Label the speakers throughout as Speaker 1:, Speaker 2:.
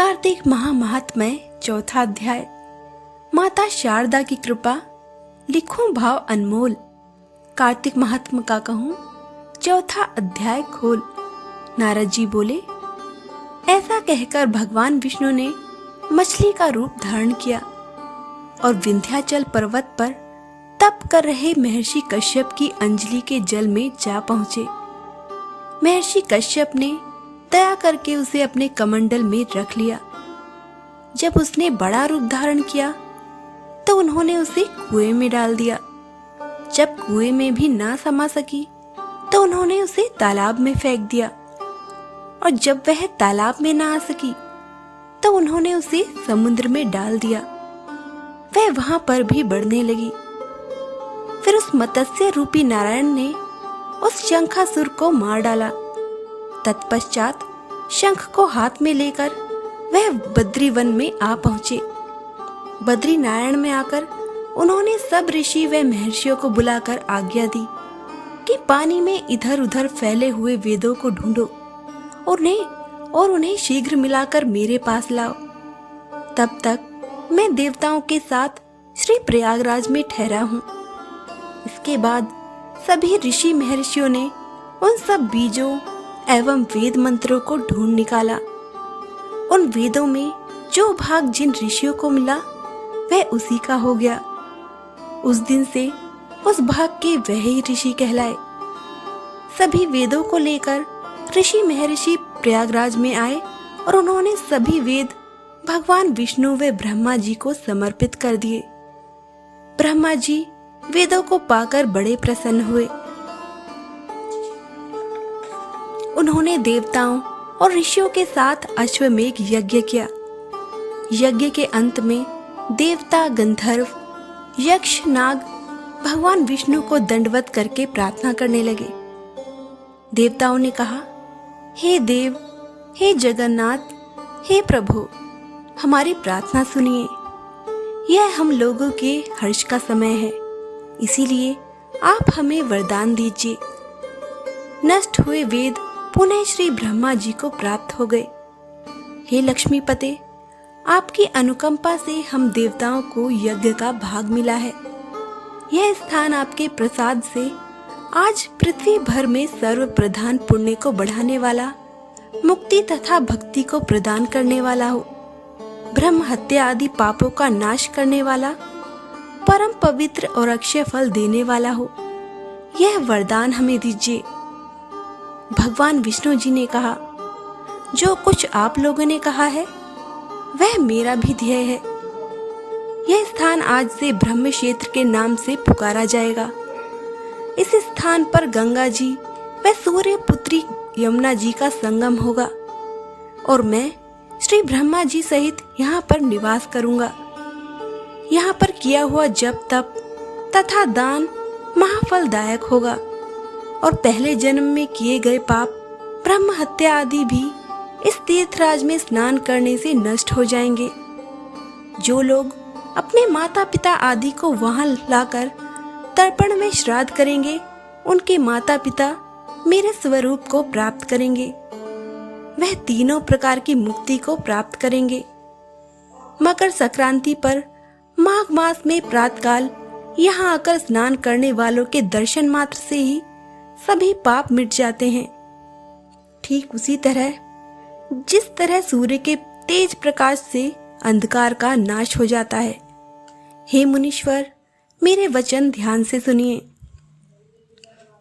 Speaker 1: कार्तिक महामहात्म्य चौथा अध्याय। माता शारदा की कृपा, लिखूं भाव अनमोल। कार्तिक महात्म का कहूं, चौथा अध्याय खोल। नारद जी बोले, ऐसा कहकर भगवान विष्णु ने मछली का रूप धारण किया और विंध्याचल पर्वत पर तप कर रहे महर्षि कश्यप की अंजलि के जल में जा पहुंचे। महर्षि कश्यप ने दया करके उसे अपने कमंडल में रख लिया। जब उसने बड़ा रूप धारण किया तो उन्होंने उसे कुएं में डाल दिया। जब कुएं में भी ना समा सकी तो उन्होंने उसे तालाब में फेंक दिया, और जब वह तालाब में ना आ सकी तो उन्होंने उसे समुद्र में डाल दिया। वह वहां पर भी बढ़ने लगी। फिर उस मत्स्य रूपी नारायण ने उस शंखासुर को मार डाला। तत्पश्चात शंख को हाथ में लेकर वह बद्रीवन में आ पहुंचे। बद्री नारायण में आकर उन्होंने सब ऋषि व महर्षियों को बुलाकर आज्ञा दी कि पानी में इधर उधर फैले हुए वेदों को ढूंढो और उन्हें शीघ्र मिलाकर मेरे पास लाओ। तब तक मैं देवताओं के साथ श्री प्रयागराज में ठहरा हूँ। इसके बाद सभी ऋषि महर्षियों ने उन सब बीजों एवं वेद मंत्रों को ढूंढ निकाला। उन वेदों में जो भाग जिन ऋषियों को मिला वह उसी का हो गया। उस दिन से उस भाग के वह ही ऋषि कहलाए। सभी वेदों को लेकर ऋषि महर्षि प्रयागराज में आए और उन्होंने सभी वेद भगवान विष्णु व ब्रह्मा जी को समर्पित कर दिए। ब्रह्मा जी वेदों को पाकर बड़े प्रसन्न हुए। उन्होंने देवताओं और ऋषियों के साथ अश्वमेघ यज्ञ किया। यज्ञ के अंत में देवता, गंधर्व, यक्ष, नाग भगवान विष्णु को दंडवत करके प्रार्थना करने लगे। देवताओं ने कहा, हे देव, हे जगन्नाथ, हे प्रभु, हमारी प्रार्थना सुनिए। यह हम लोगों के हर्ष का समय है, इसीलिए आप हमें वरदान दीजिए। नष्ट हुए वेद पुनः श्री ब्रह्मा जी को प्राप्त हो गए। हे लक्ष्मीपते, आपकी अनुकंपा से हम देवताओं को यज्ञ का भाग मिला है। यह स्थान आपके प्रसाद से आज पृथ्वी भर में सर्व प्रधान पुण्य को बढ़ाने वाला, मुक्ति तथा भक्ति को प्रदान करने वाला हो, ब्रह्म हत्या आदि पापों का नाश करने वाला, परम पवित्र और अक्षय फल देने वाला हो। यह वरदान हमें दीजिए। भगवान विष्णु जी ने कहा, जो कुछ आप लोगों ने कहा है वह मेरा भी ध्येय है। यह स्थान आज से ब्रह्म क्षेत्र के नाम से पुकारा जाएगा। इस स्थान पर गंगा जी व सूर्य पुत्री यमुना जी का संगम होगा और मैं श्री ब्रह्मा जी सहित यहाँ पर निवास करूँगा। यहाँ पर किया हुआ जप तप तथा दान महाफलदायक होगा और पहले जन्म में किए गए पाप, ब्रह्म हत्या आदि भी इस तीर्थराज में स्नान करने से नष्ट हो जाएंगे। जो लोग अपने माता पिता आदि को वहां लाकर तर्पण में श्राद्ध करेंगे, उनके माता पिता मेरे स्वरूप को प्राप्त करेंगे। वह तीनों प्रकार की मुक्ति को प्राप्त करेंगे। मकर संक्रांति पर माघ मास में प्रातःकाल यहाँ आकर स्नान करने वालों के दर्शन मात्र से ही सभी पाप मिट जाते हैं। ठीक उसी तरह जिस तरह सूर्य के तेज प्रकाश से अंधकार का नाश हो जाता है। हे मुनीश्वर, मेरे वचन ध्यान से सुनिए।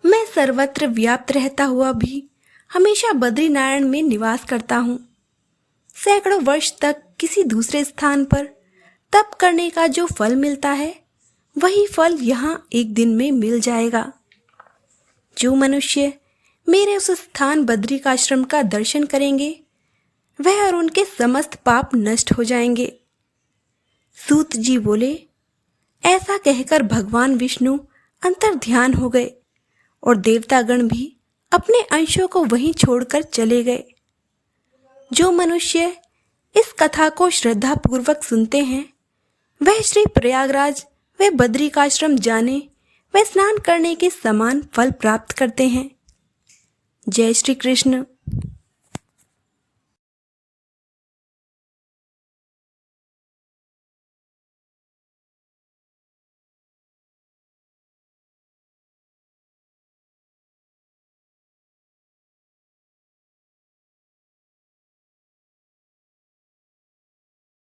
Speaker 1: मैं सर्वत्र व्याप्त रहता हुआ भी हमेशा बद्रीनारायण में निवास करता हूँ। सैकड़ों वर्ष तक किसी दूसरे स्थान पर तप करने का जो फल मिलता है, वही फल यहाँ एक दिन में मिल जाएगा। जो मनुष्य मेरे उस स्थान बद्रिकाश्रम का दर्शन करेंगे, वह और उनके समस्त पाप नष्ट हो जाएंगे। सूत जी बोले, ऐसा कहकर भगवान विष्णु अंतर ध्यान हो गए और देवतागण भी अपने अंशों को वहीं छोड़कर चले गए। जो मनुष्य इस कथा को श्रद्धा पूर्वक सुनते हैं, वह श्री प्रयागराज व बद्रिकाश्रम जाने व स्नान करने के समान फल प्राप्त करते हैं। जय श्री कृष्ण।